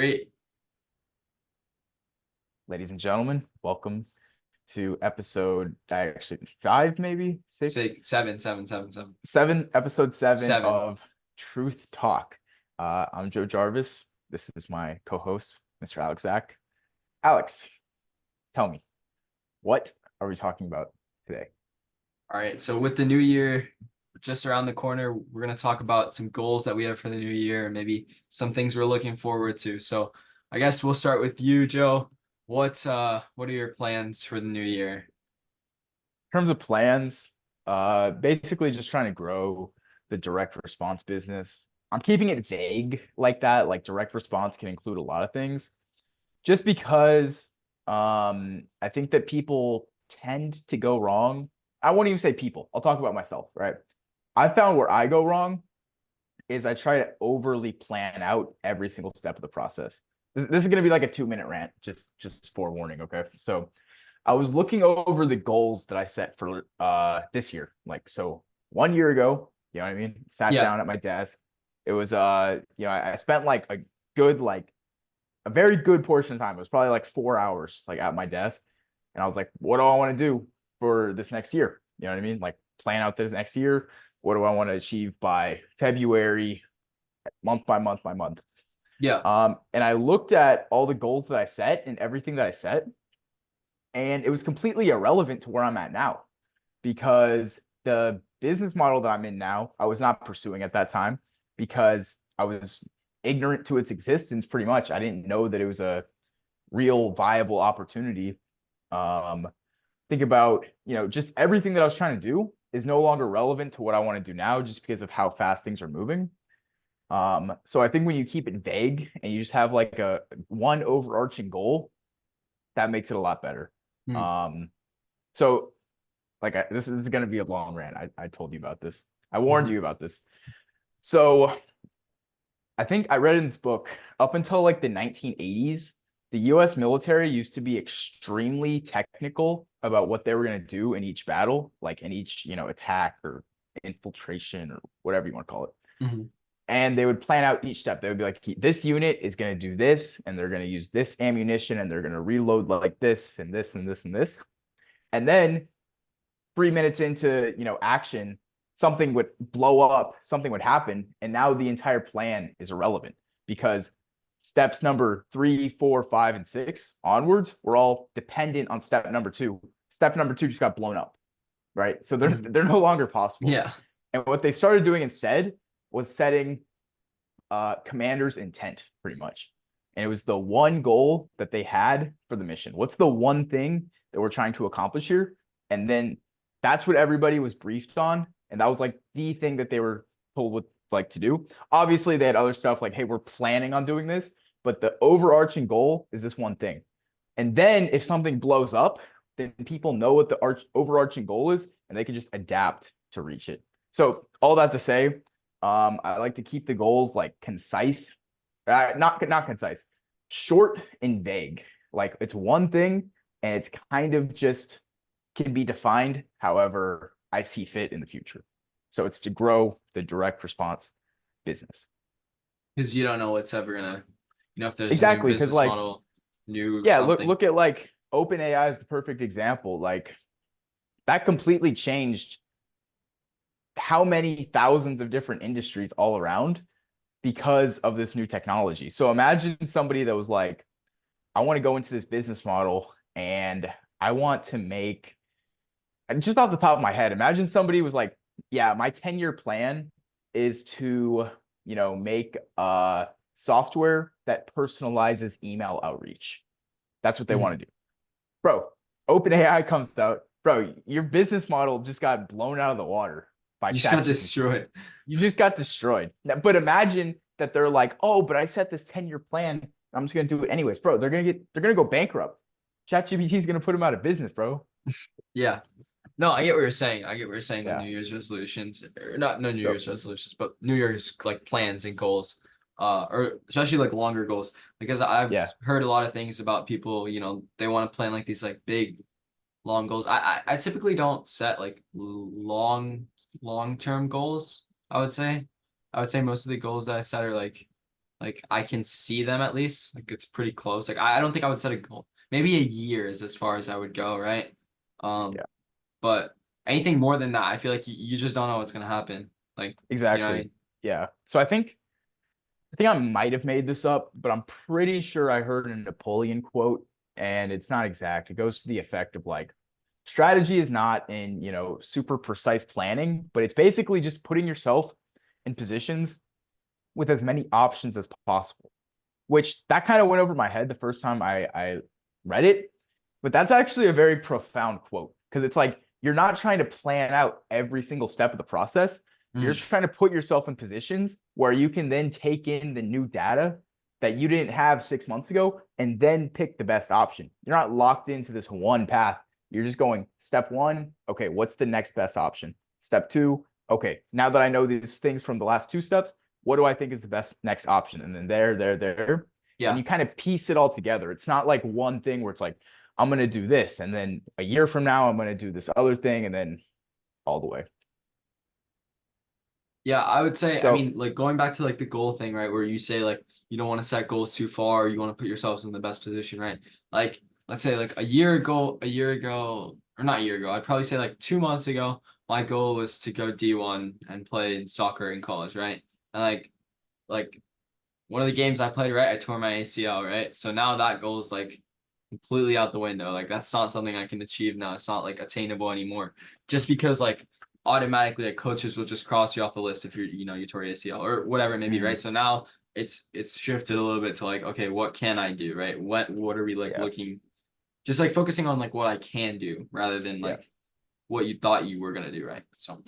Great. Ladies and gentlemen, welcome to episode actually five, maybe six, Say seven, seven, seven, seven. episode seven Seven. of Truth Talk. I'm Joe Jarvis. This is my co-host, Mr. Alex Zach. Alex, tell me, what are we talking about today? All right. So with the new year just around the corner, we're gonna talk about some goals that we have for the new year and maybe some things we're looking forward to. So I guess we'll start with you, Joe. What are your plans for the new year? In terms of plans, basically just trying to grow the direct response business. I'm keeping it vague like that. Like direct response can include a lot of things. Just because I think that people tend to go wrong. I won't even say people. I'll talk about myself, right? I found where I go wrong is I try to overly plan out every single step of the process. This is going to be like a 2-minute rant, just forewarning, okay? So I was looking over the goals that I set for this year. Like so 1 year ago, you know what I mean? Sat Yeah. down at my desk. It was I spent like a good like a very good portion of time. It was probably like 4 hours like at my desk. And I was like, what do I want to do for this next year? You know what I mean? Like plan out this next year. What do I want to achieve by February, month by month by month? Yeah. And I looked at all the goals that I set and everything that I set, and it was completely irrelevant to where I'm at now because the business model that I'm in now, I was not pursuing at that time because I was ignorant to its existence pretty much. I didn't know that it was a real viable opportunity. Um, think about, just everything that I was trying to do is no longer relevant to what I want to do now just because of how fast things are moving. So I think when you keep it vague and you just have like a one overarching goal, that makes it a lot better. Hmm. Um, so like this is going to be a long rant. I told you about this. I warned you about this. So I think I read in this book up until like the 1980s, the US military used to be extremely technical about what they were going to do in each battle, like in each, attack or infiltration or whatever you want to call it. Hmm. And they would plan out each step. They would be like, this unit is going to do this, and they're going to use this ammunition, and they're going to reload like this and this and this and this. And then 3 minutes into action, something would blow up, something would happen, and now the entire plan is irrelevant because steps number 3, 4, 5, and 6 onwards were all dependent on step number 2. Step number 2 just got blown up, right? So they're Hmm. they're no longer possible. Yeah. And what they started doing instead was setting commander's intent, pretty much. And it was the one goal that they had for the mission. What's the one thing that we're trying to accomplish here? And then that's what everybody was briefed on. And that was like the thing that they were told what like to do. Obviously, they had other stuff like, hey, we're planning on doing this, but the overarching goal is this one thing. And then if something blows up, then people know what the overarching goal is, and they can just adapt to reach it. So all that to say, I like to keep the goals like concise, not concise, short and vague. Like it's one thing, and it's kind of just can be defined however I see fit in the future. So it's to grow the direct response business. Because you don't know what's ever gonna, if there's a new Exactly, because business like model, new yeah, look something. look at like OpenAI is the perfect example. Like that completely changed how many thousands of different industries all around because of this new technology. So imagine somebody that was like, I want to go into this business model and I want to make, and just off the top of my head, imagine somebody was like, yeah, my 10-year plan is to, make software that personalizes email outreach. That's what they Mhm. want to do. Bro, OpenAI comes out. Bro, your business model just got blown out of the water by You just got ChatGPT. destroyed. You just got destroyed. But imagine that they're like, oh, but I set this 10-year plan. I'm just gonna do it anyways, bro. They're gonna go bankrupt. ChatGPT is gonna put them out of business, bro. Yeah. No, I get what you're saying. I get what you're saying. The Yeah. New Year's resolutions, or not no New So Year's resolutions, but New Year's like plans and goals, or especially like longer goals. Because I've yeah. heard a lot of things about people. They want to plan like these like big, long goals. I typically don't set like long term goals. I would say most of the goals that I set are like like I can see them at least. Like it's pretty close. Like I don't think I would set a goal. Maybe a year is as far as I would go, right? Yeah, But anything more than that, I feel like you just don't know what's gonna happen. Like, you know what I exactly. mean? Yeah. So I think I might have made this up, but I'm pretty sure I heard a Napoleon quote, and it's not exact. It goes to the effect of like, strategy is not in, super precise planning, but it's basically just putting yourself in positions with as many options as possible. Which that kind of went over my head the first time I read it, but that's actually a very profound quote because it's like you're not trying to plan out every single step of the process. You're Mm, just trying to put yourself in positions where you can then take in the new data that you didn't have 6 months ago and then pick the best option. You're not locked into this one path. You're just going step one. Okay, what's the next best option? Step two. Okay, now that I know these things from the last two steps, what do I think is the best next option? And then there. And yeah. you kind of piece it all together. It's not like one thing where it's like, I'm going to do this. And then a year from now, I'm going to do this other thing. And then all the way. Yeah, I would say, I So, mean, like going back to like the goal thing, right? Where you say like you don't want to set goals too far, you want to put yourselves in the best position, right? Like let's say like a year ago, or not a year ago, I'd probably say like 2 months ago, my goal was to go D1 and play in soccer in college, right? And like one of the games I played, right, I tore my ACL, right? So now that goal is like completely out the window. Like that's not something I can achieve now. It's not like attainable anymore. Just because like automatically like coaches will just cross you off the list if you tore your ACL or whatever it may be, mm, right? So now it's shifted a little bit to like, okay, what can I do, right? What are we like yeah, looking just like focusing on like what I can do rather than yeah, like what you thought you were gonna do, right? So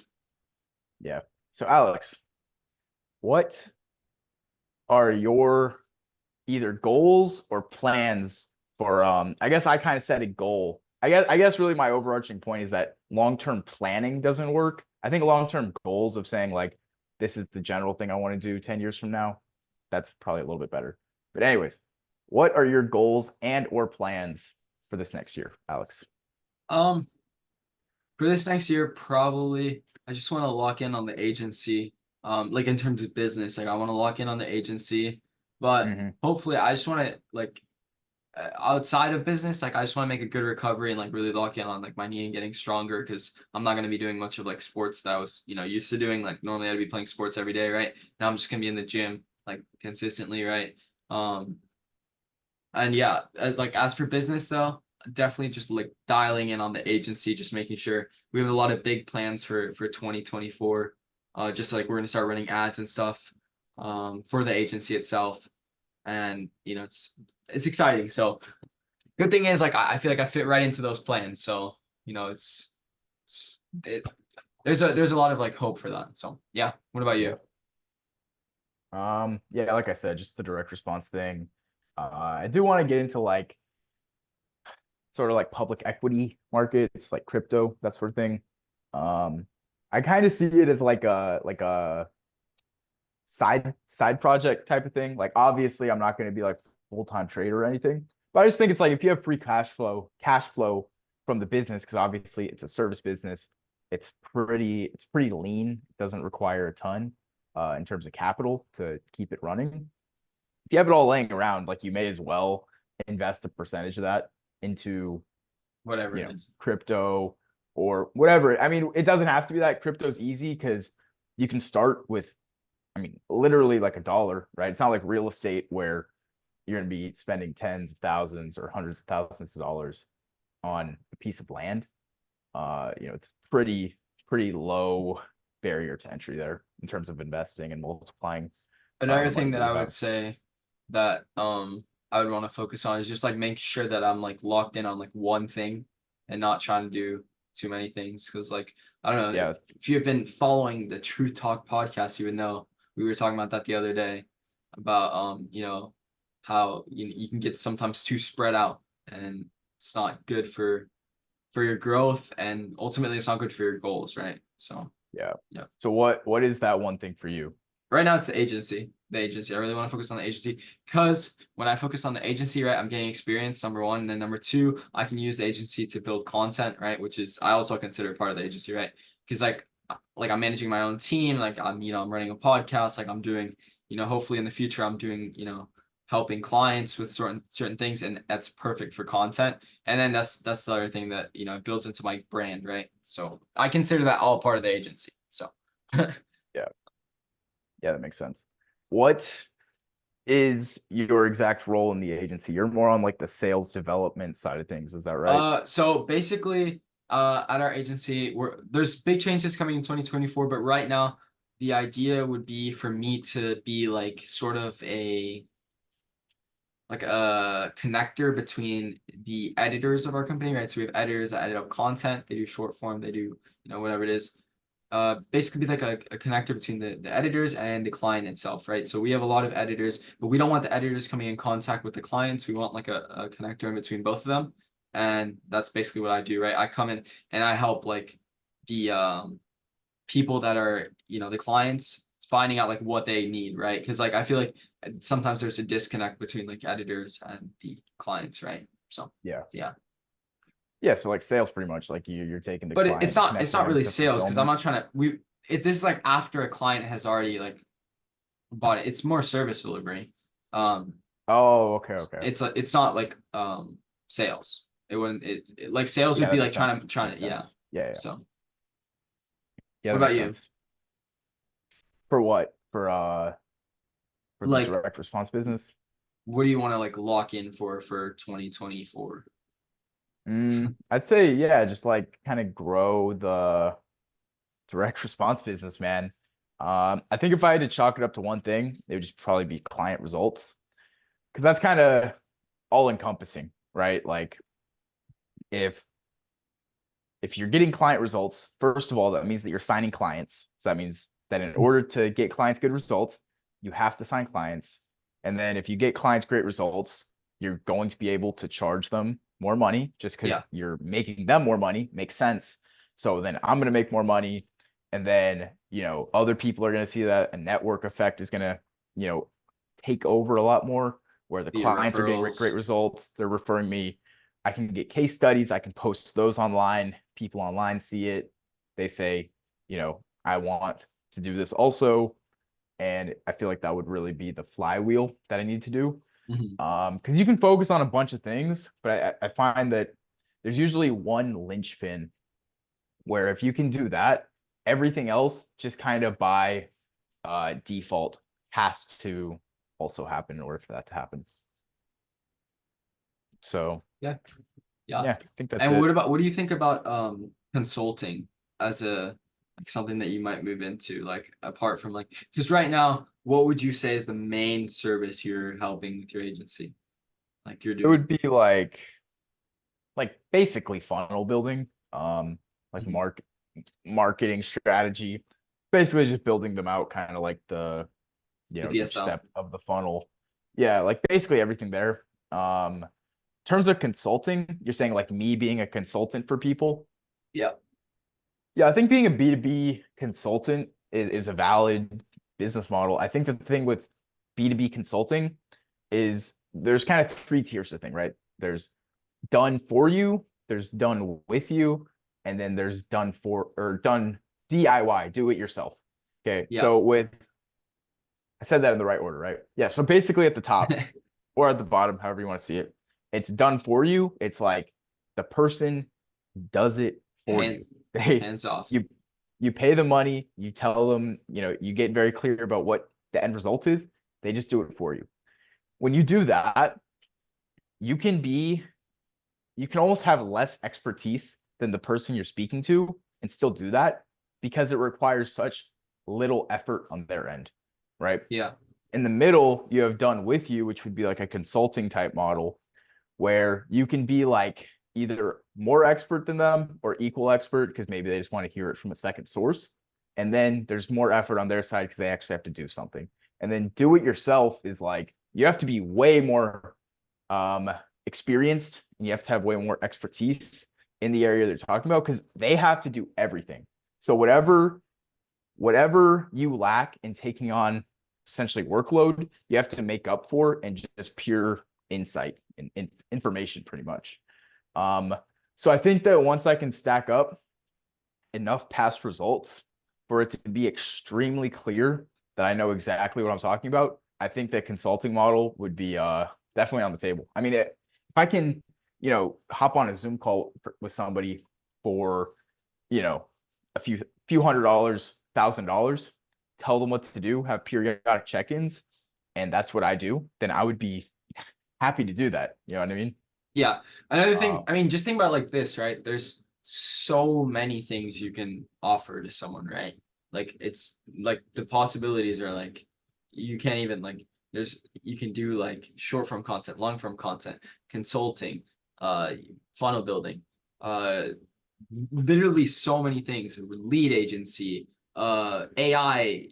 yeah. So, Alex, what are your either goals or plans for I guess I kind of set a goal. I guess really my overarching point is that long-term planning doesn't work. I think long-term goals of saying like this is the general thing I want to do 10 years from now, that's probably a little bit better. But anyways, what are your goals and or plans for this next year, Alex? um for this next year, probably I just want to lock in on the agency. Like in terms of business, like I want to lock in on the agency, but Hmm. hopefully I just want to like outside of business, like I just want to make a good recovery and like really lock in on like my knee and getting stronger because I'm not gonna be doing much of like sports that I was, used to doing. Like normally I'd be playing sports every day, right? Now I'm just gonna be in the gym like consistently, right? Um, and yeah, like as for business though, definitely just like dialing in on the agency, just making sure we have a lot of big plans for 2024. Just like we're gonna start running ads and stuff for the agency itself. And it's exciting. So good thing is like I feel like I fit right into those plans. So, it's it there's a lot of like hope for that. So yeah. What about Yeah. you? Yeah, like I said, just the direct response thing. I do want to get into like sort of like public equity markets, like crypto, that sort of thing. Um, I kind of see it as like a side project type of thing. Like obviously, I'm not going to be like full-time trader or anything, but I just think it's like if you have free cash flow from the business, because obviously it's a service business, it's pretty lean. It doesn't require a ton in terms of capital to keep it running. If you have it all laying around, like you may as well invest a percentage of that into Whatever it is. crypto or whatever. I mean, it doesn't have to be that. Crypto's easy because you can start with, I mean, literally like a dollar, right? It's not like real estate where you're going to be spending tens of thousands or hundreds of thousands of dollars on a piece of land. It's pretty low barrier to entry there in terms of investing and multiplying Another the money thing that that you I would have. say that I would want to focus on is just like make sure that I'm like locked in on like one thing and not trying to do too many things. Cause like I don't know, Yeah, if you've been following the Truth Talk podcast, you would know we were talking about that the other day about how you can get sometimes too spread out and it's not good for your growth and ultimately it's not good for your goals, right? So yeah. yeah. So what is that one thing for you? Right now it's the agency. The agency. I really want to focus on the agency because when I focus on the agency, right, I'm getting experience, number one. And then number two, I can use the agency to build content, right? Which is I also consider part of the agency, right? Because like I'm managing my own team, like I'm running a podcast, like I'm doing hopefully in the future I'm doing, helping clients with certain things, and that's perfect for content. And then that's the other thing that, builds into my brand, right? So I consider that all part of the agency. So Yeah. Yeah, that makes sense. What is your exact role in the agency? You're more on like the sales development side of things, is that right? so basically, at our agency, there's big changes coming in 2024, but right now the idea would be for me to be like sort of a connector between the editors of our company, right? So we have editors that edit out content, they do short form, they do, whatever it is. Basically be like a connector between the editors and the client itself, right? So we have a lot of editors, but we don't want the editors coming in contact with the clients. We want like a connector in between both of them. And that's basically what I do, right? I come in and I help like the people that are, the clients finding out like what they need, right? Because like I feel like sometimes there's a disconnect between like editors and the clients, right? So Yeah. yeah. Yeah, so like sales pretty much like you're taking the But it's client and not connecting them really to sales because I'm fulfillment. not trying to this is like after a client has already like bought it. It's more service delivery. Um Oh, okay, okay. it's not like sales. It wouldn't like sales Yeah, would that be like makes trying sense. to trying Makes to yeah. sense. Yeah, yeah. So Yeah, what that about makes you? sense. For what? For the Like direct response business? what do you want to like lock in for 2024? I'd say, yeah, just like kind of grow the direct response business, man. I think if I had to chalk it up to one thing, it would just probably be client results. Because that's kind of all encompassing, right? Like if you're getting client results, first of all, that means that you're signing clients. So that means that in order to get clients good results, you have to sign clients. And then if you get clients great results, you're going to be able to charge them more money just Yeah. because you're making them more money. Makes sense. So then I'm going to make more money. And then, other people are going to see that a network effect is going to, take over a lot more where the Via clients are getting great referrals. results. They're referring me. I can get case studies. I can post those online. People online see it. They say, I want to do this also. And I feel like that would really be the flywheel that I need to do. Mhm. Because you can focus on a bunch of things, but I find that there's usually one linchpin where if you can do that, everything else just kind of by default has to also happen in order for that to happen. So Yeah. Yeah. yeah, I think that's And it. what do you think about consulting as a like something that you might move into, like apart from like because right now, what would you say is the main service you're helping with your agency? Like you're It would doing. be like basically funnel building, like Mhm. marketing strategy, basically just building them out kind of like the, The each VSL. step of the funnel. Yeah, like basically everything there. In terms of consulting, you're saying like me being a consultant for people. Yeah. Yeah, I think being a B2B consultant is a valid business model. I think the thing with B2B consulting is there's kind of three tiers to thing, right? There's done for you, there's done with you, and then there's done for or done DIY, do it yourself. Okay. Yeah. So I said that in the right order, right? Yeah. So basically at the top or at the bottom, however you want to see it, it's done for you. It's like the person does it for you. Hands They hands off. you you pay the money, you tell them, you get very clear about what the end result is. They just do it for you. When you do that, you can be you can almost have less expertise than the person you're speaking to and still do that because it requires such little effort on their end, right? Yeah. In the middle, you have done with you, which would be like a consulting type model where you can be like either more expert than them or equal expert because maybe they just want to hear it from a second source. And then there's more effort on their side because they actually have to do something. And then do it yourself is like you have to be way more um, experienced and you have to have way more expertise in the area they're talking about because they have to do everything. So whatever you lack in taking on essentially workload, you have to make up for and just pure insight and information pretty much. So I think that once I can stack up enough past results for it to be extremely clear that I know exactly what I'm talking about, I think the consulting model would be definitely on the table. I mean, if I can, hop on a Zoom call with somebody for, a few $100s, $1,000, tell them what to do, have periodic check-ins, and that's what I do, then I would be happy to do that. You know what I mean? Yeah. Another Uh, thing, I mean, just think about it like this, right? There's so many things you can offer to someone, right? Like it's like the possibilities are like you can't even like you can do like short form content, long form content, consulting, uh funnel building, uh literally so many things, lead agency, AI,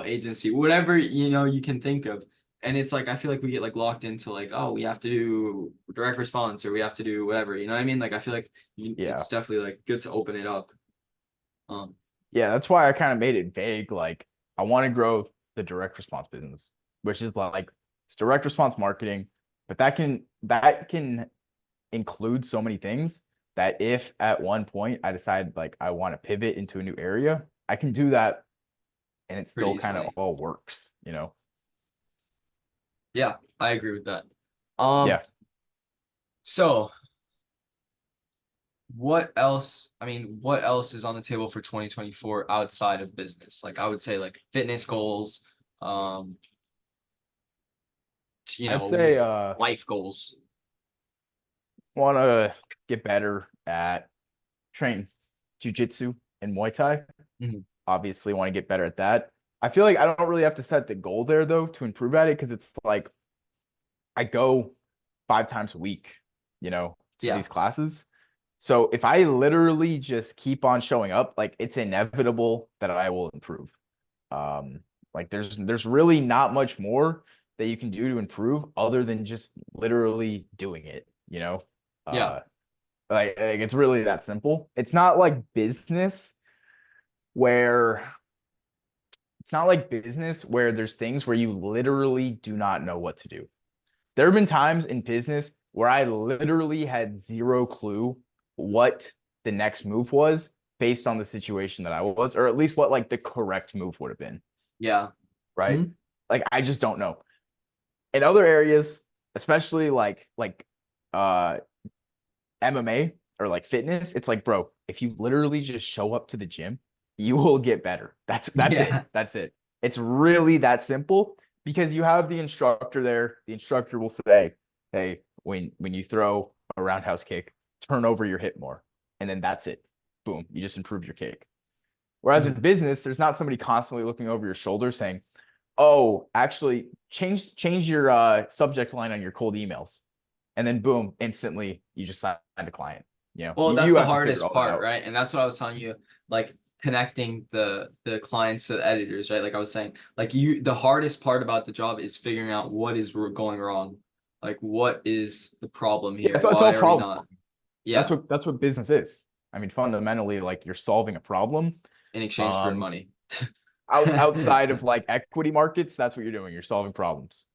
agency, whatever, you can think of. And it's like I feel like we get like locked into like, oh, we have to do direct response or we have to do whatever, you know what I mean? Like I feel like yeah. it's definitely like good to open it up. Um, Yeah, that's why I kind of made it vague. Like, I want to grow the direct response business, which is like it's direct response marketing, but that can include so many things that if at one point I decide like I want to pivot into a new area, I can do that and it pretty still kind of easily. all works. Yeah, I agree with that. Um, Yeah. so what else is on the table for 2024 outside of business? Like I would say like fitness goals, um, you I'd know, say life goals. want to get better at train jujitsu and Muay Thai. Mhm. Obviously want to get better at that. I feel like I don't really have to set the goal there though to improve at it because it's like I go 5 times a week, to Yeah, these classes. So if I literally just keep on showing up, like it's inevitable that I will improve. Um, like there's really not much more that you can do to improve other than just literally doing it. yeah, Uh, like it's really that simple. Where it's not like business where there's things where you literally do not know what to do. There have been times in business where I literally had zero clue what the next move was based on the situation that I was, or at least what like the correct move would have been, yeah. right? Mhm. Like I just don't know. In other areas, especially like uh MMA or like fitness, it's like, bro, if you literally just show up to the gym, you will get better. That's it. Yeah. That's it. It's really that simple because you have the instructor there. The instructor will say, "Hey, when you throw a roundhouse kick, turn over your hip more." And then that's it. Boom, you just improve your kick. Whereas in Mhm. business, there's not somebody constantly looking over your shoulder saying, "Oh, actually change your subject line on your cold emails." And then boom, instantly you just signed a client. Well, You that's you the have to figure hardest all that part, out. right? And that's what I was telling you, like connecting the clients to the editors, right? Like I was saying, like the hardest part about the job is figuring out what is going wrong. Like what is the problem Yeah, here? it's all Why are we problem. not? That's Yeah, what business is. I mean, fundamentally, like you're solving a problem. in exchange for Um, money. outside of like equity markets, that's what you're doing. You're solving problems.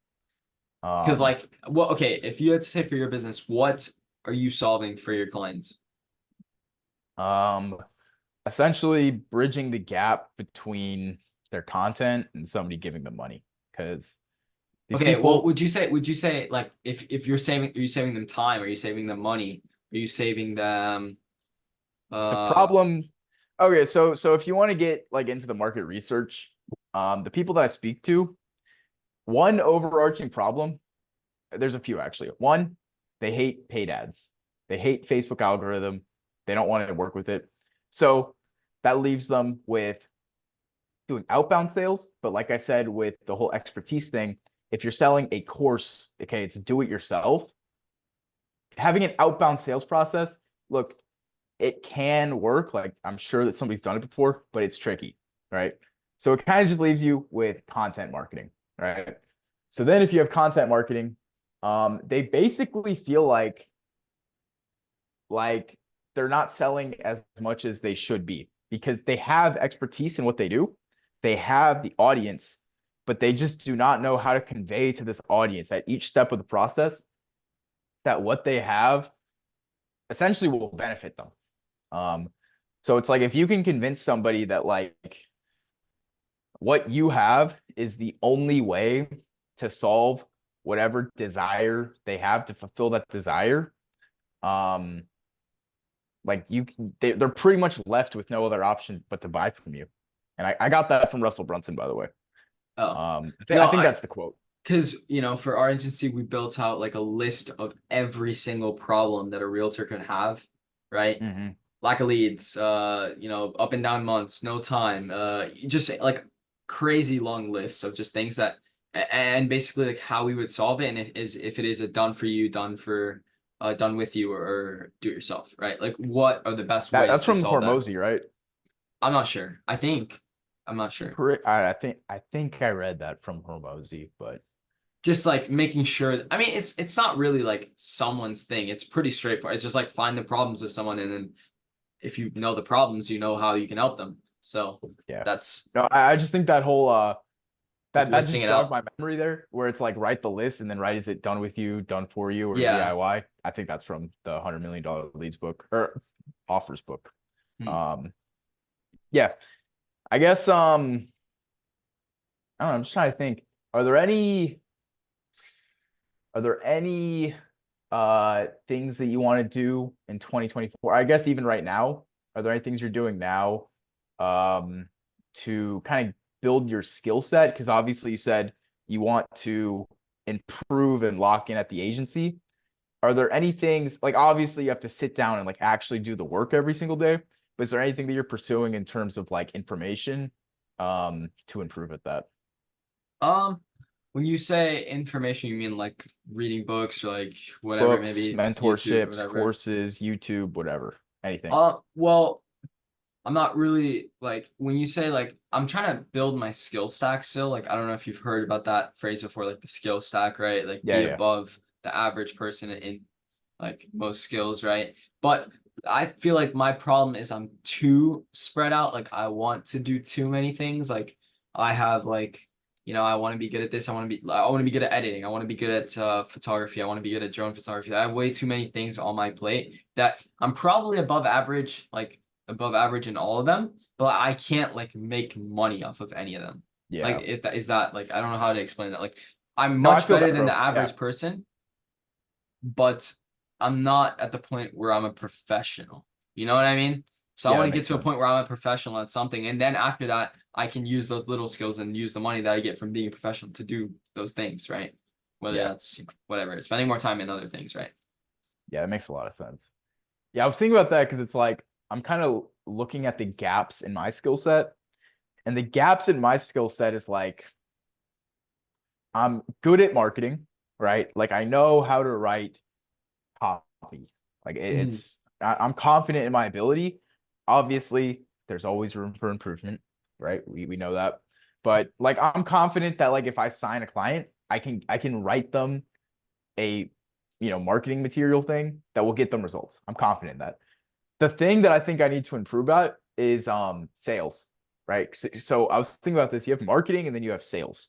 Because Um, like, well, okay, if you had to say for your business, what are you solving for your clients? um, essentially bridging the gap between their content and somebody giving them money because these Okay, well, people. would you say like if you're saving, are you saving them time? Are you saving them money? Are you saving them The uh problem, okay, so if you want to get like into the market research, the people that I speak to, one overarching problem, there's a few actually. One, they hate paid ads. They hate Facebook algorithm. They don't want to work with it. So that leaves them with doing outbound sales. But like I said, with the whole expertise thing, if you're selling a course, okay, it's do it yourself, having an outbound sales process, look, it can work. Like I'm sure that somebody's done it before, but it's tricky, right? So it kind of just leaves you with content marketing, right? So then if you have content marketing, they basically feel like they're not selling as much as they should be because they have expertise in what they do. They have the audience, but they just do not know how to convey to this audience at each step of the process that what they have essentially will benefit them. Um, so it's like if you can convince somebody that like what you have is the only way to solve whatever desire they have to fulfill that desire. Um, like they're pretty much left with no other option but to buy from you. And I got that from Russell Brunson, by the way. Oh, I no, think that's the quote. because for our agency, we built out like a list of every single problem that a realtor could have, right? Hmm. Lack of leads, up and down months, no time, just like crazy long lists of just things that, and basically like how we would solve it, and if it is a done for you, done with you, or do it yourself, right? Like, what are the best ways That's to from solve that? Hormozy, right? I'm not sure. I'm not sure. I think I read that from Hormozy, but Just like making sure. I mean, it's not really like someone's thing. It's pretty straightforward. It's just like find the problems of someone, and then if you know the problems, you know how you can help them. So yeah. that's No, I just think that whole like that listing just it jogged out. my memory there, where it's like write the list and then write is it done with you, done for you, or Yeah. DIY. I think that's from the $100 million leads book or offers book. Hmm. Um, yeah, I guess I don't know, I'm just trying to think. Are there any are there any things that you want to do in 2024? I guess even right now, are there any things you're doing now um to kind of build your skill set? Because obviously you said you want to improve and lock in at the agency. Are there any things like obviously you have to sit down and like actually do the work every single day, but is there anything that you're pursuing in terms of like information to improve at that? Um, when you say information, you mean like reading books or like whatever, Books, maybe YouTube, mentorships, whatever. courses, YouTube, whatever, anything. Well, I'm not really like when you say like I'm trying to build my skill stack still. Like I don't know if you've heard about that phrase before, like the skill stack, right? Like Yeah, be yeah. above the average person in like most skills, right? But I feel like my problem is I'm too spread out. Like I want to do too many things. Like I have like, I want to be good at this. I want to be good at editing. I want to be good at photography. I want to be good at drone photography. I have way too many things on my plate that I'm probably above average in all of them, but I can't like make money off of any of them. Like Yeah. if that is that like I don't know how to explain that. Like I'm No, I much feel better that, than the bro. Yeah. average person, but I'm not at the point where I'm a professional. You know what I mean? So I Yeah, want that to get makes to a point sense. where I'm a professional at something, and then after that, I can use those little skills and use the money that I get from being a professional to do those things, right? Whether Yeah. that's whatever, spending more time in other things, right? Yeah, that makes a lot of sense. Yeah, I was thinking about that because it's like I'm kind of looking at the gaps in my skill set. And the gaps in my skill set is like I'm good at marketing, right? Like I know how to write copy. Like Mhm. I'm confident in my ability. Obviously, there's always room for improvement, right? We know that. But like I'm confident that like if I sign a client, I can write them a marketing material thing that will get them results. I'm confident in that. The thing that I think I need to improve at is sales, right? So I was thinking about this. You have marketing and then you have sales.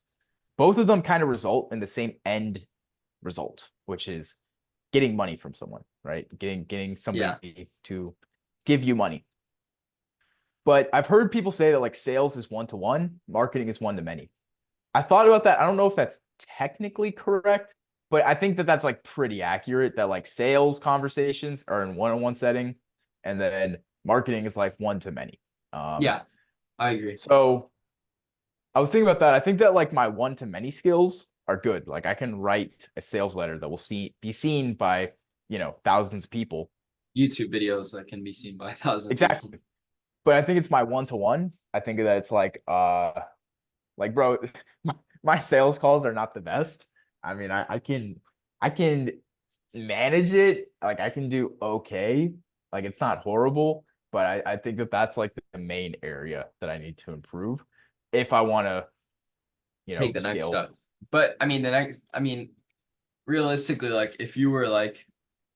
Both of them kind of result in the same end result, which is getting money from someone, right? Getting Yeah. somebody to give you money. But I've heard people say that like sales is one to one, marketing is one to many. I thought about that. I don't know if that's technically correct, but I think that that's like pretty accurate that like sales conversations are in one-on-one setting and then marketing is like one to many. Um, Yeah, I agree. so I was thinking about that. I think that like my one to many skills are good. Like I can write a sales letter that will be seen by, thousands of people. YouTube videos that can be seen by thousands of people. Exactly. But I think it's my one to one. I think that it's like bro, my sales calls are not the best. I mean, I can manage it. Like I can do okay. Like it's not horrible, but I think that that's like the main area that I need to improve if I want to, Take the next scale. step. But I mean, realistically, like if you were like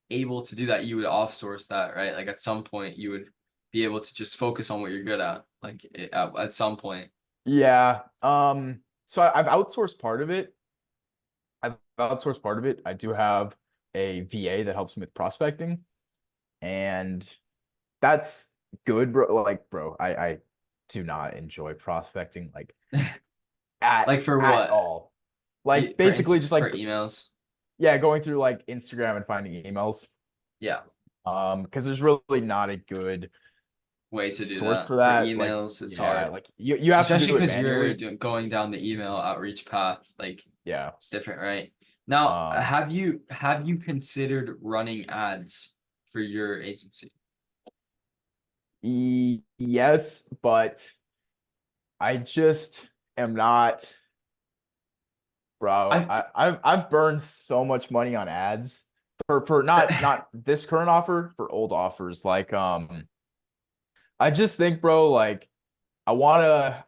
able to do that, you would offsource that, right? Like at some point, you would be able to just focus on what you're good at, like at some point. Yeah. So I've outsourced part of it. I've outsourced part of it. I do have a VA that helps me with prospecting, and that's good, bro. Like, bro, I do not enjoy prospecting. Like, Like for at what? all. Like For basically just for like emails? yeah, going through like Instagram and finding emails. Yeah, Because there's really not a good way to do source for that. For that. Like, emails, it's yeah, hard. like you have to Especially do it because you're manually. going down the email outreach path, like Yeah. it's different, right? Now, Um, have you considered running ads for your agency? yes, but I just am not, bro. I I've burned so much money on ads for not this current offer, for old offers. Like, I just think, bro, like I wanna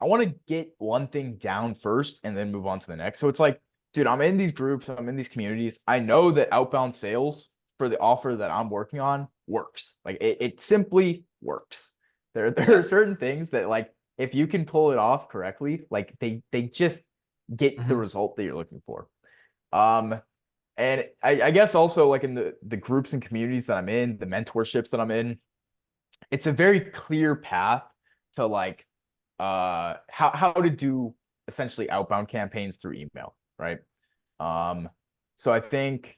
get one thing down first and then move on to the next. So it's like, dude, I'm in these groups, I'm in these communities. I know that outbound sales for the offer that I'm working on works. Like it simply works. There yeah. are certain things that like if you can pull it off correctly, like they just get the Hmm. result that you're looking for. Um, and I guess also like in the groups and communities that I'm in, the mentorships that I'm in, it's a very clear path to like how to do essentially outbound campaigns through email, right? Um so I think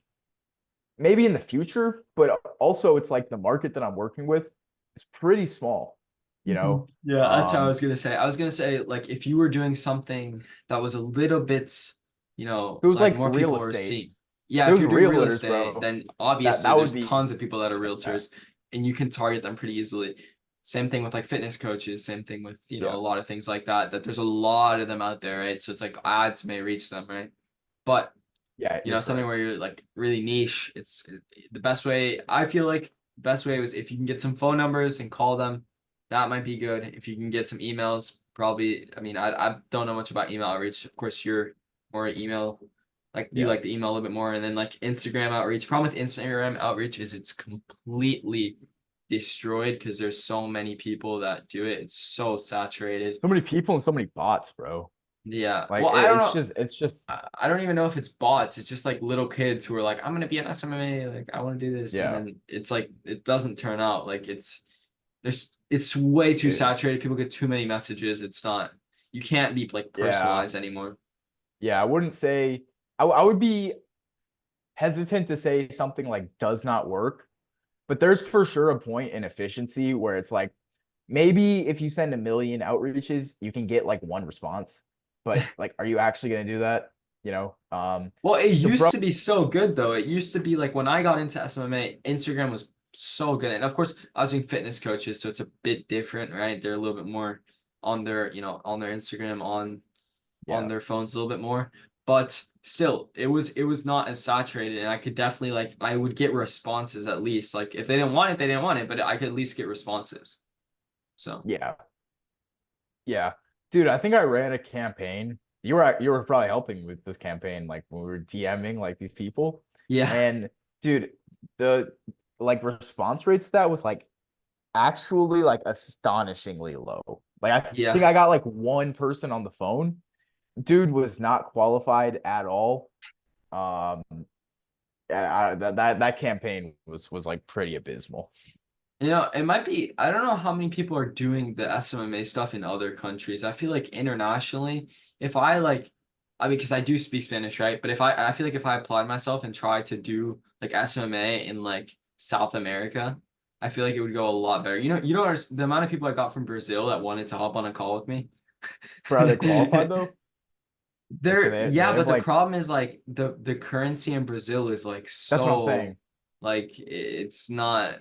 maybe in the future, but also it's like the market that I'm working with is pretty small, you Mhm. know. Yeah, that's what I Um was gonna say. I was gonna say, like, if you were doing something that was a little bit, if it was like like more real people were estate, seeing. Yeah, if it if was you're doing real realtors, estate, bro, then that obviously that would there's be tons of people that are yeah, realtors, and you can target them pretty easily. Same thing with like fitness coaches, same thing with, a yeah, lot of things like that, that there's a lot of them out there, right? So it's like ads may reach them, right? But yeah, you're something where correct. you're like really niche, the best way. I feel like the best way was if you can get some phone numbers and call them, that might be good. If you can get some emails, probably. I mean, I don't know much about email outreach. Of course, you're more email, like you Yeah. like the email a little bit more, and then like Instagram outreach. Problem with Instagram outreach is it's completely destroyed because there's so many people that do it. It's so saturated. So many people and so many bots, bro. Yeah. Like Well, I don't it's know. just I don't even know if it's bots. It's just like little kids who are like, I'm gonna be an SMMA, like I want to do this, and yeah, then it's like it doesn't turn out like it's way too dude. saturated. People get too many messages. It's not you can't be like Yeah. personalized anymore. Yeah, I wouldn't say I would be hesitant to say something like does not work, but there's for sure a point in efficiency where it's like maybe if you send a million outreaches, you can get like one response. But like, are you actually gonna do that? You know? Well, it So bro, used to be so good though. It used to be like when I got into SMMA, Instagram was so good. And of course, I was doing fitness coaches, so it's a bit different, right? They're a little bit more on their, on their Instagram, on yeah. their phones a little bit more. But still, it was not as saturated, and I could definitely like I would get responses at least. Like if they didn't want it, they didn't want it, but I could at least get responses. So Yeah. Yeah. Dude, I think I ran a campaign. You were probably helping with this campaign, like when we were DMing like these people. yeah, And dude, the like response rates to that was like actually like astonishingly low. Like I yeah. think I got like one person on the phone. Dude was not qualified at all. Um, and that campaign was like pretty abysmal. It might be, I don't know how many people are doing the SMMA stuff in other countries. I feel like internationally, if I like, I mean, because I do speak Spanish, right? But if I feel like if I applied myself and tried to do like SMMA in like South America, I feel like it would go a lot better. The amount of people I got from Brazil that wanted to hop on a call with me. Bro, are they qualified though? Like, do Yeah, they but have the like? problem is like the currency in Brazil is like That's what I'm so saying. like it's not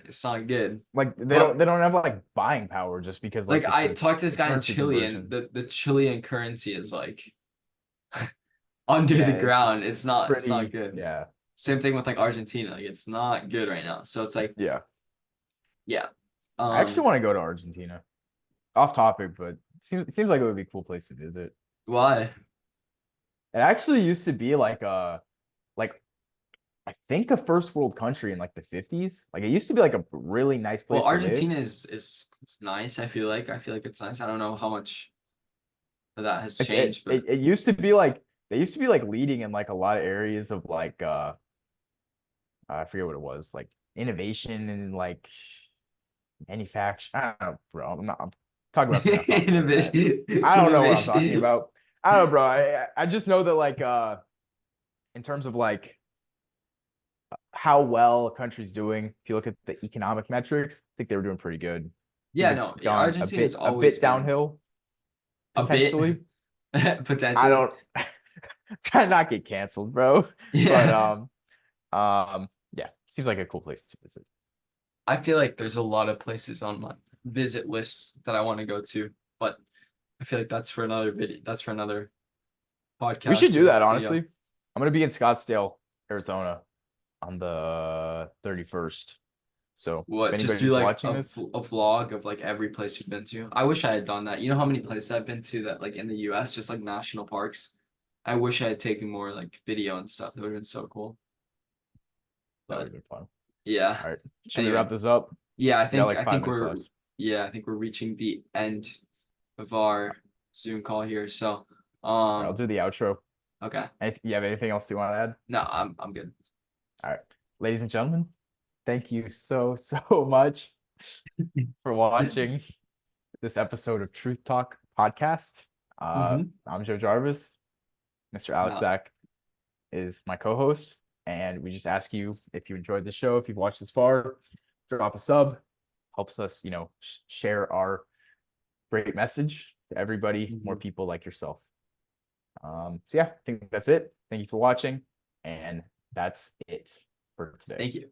good. Like they But don't have like buying power just because like like I talked to this the guy in currency Chile, and conversion. the Chilean currency is like under Yeah, the it's ground. It's not pretty good. yeah. Same thing with like Argentina. Like it's not good right now. So it's like, Yeah. yeah. I actually Um, want to go to Argentina. Off topic, but it seems like it would be a cool place to visit. why? It actually used to be like I think a first world country in like the 50s. Like it used to be like a really nice Well, place to live. Argentina is nice. I feel like it's nice. I don't know how much of that has It, it changed, but it it used to be like they used to be like leading in like a lot of areas of like I forget what it was, like innovation and like manufacture. I don't know, bro. I'm talking about something else. I'm not familiar with that. innovation, I don't know what I'm talking innovation. about. I don't know, bro. I just know that like in terms of like how well a country's doing, if you look at the economic metrics, I think they were doing pretty good. I think Yeah, it's no, yeah, gone Argentina's a always bit been downhill a bit potentially. I potentially. don't try to not get canceled, bro. But Yeah. yeah, seems like a cool place to visit. I feel like there's a lot of places on my visit lists that I want to go to, but I feel like that's for another video. That's for another We should podcast do or that, honestly. video. I'm gonna be in Scottsdale, Arizona on the 31st. So if What, just do anybody's like watching this, a vlog of like every place we've been to. I wish I had done that. You know how many places I've been to that like in the US, just like national parks. I wish I had taken more like video and stuff. That would have been so cool. that would But have been fun. yeah. All right. Should we Anyway, wrap this up? yeah, We got like 5 minutes we're left. yeah, I think we're reaching the end of our Zoom call here. So All right, I'll um do the outro. okay. You have anything else you want to add? No, I'm good. All right. Ladies and gentlemen, thank you so, so much for watching this episode of Truth Talk Podcast. Mm-hmm. I'm Joe Jarvis. Mr. Alex Uh, Zach is my co-host. And we just ask you if you enjoyed the show, if you've watched this far, drop a sub. Helps us, share our great message to everybody, more mhm. people like yourself. So yeah, I think that's it. Thank you for watching, and that's it for today. Thank you.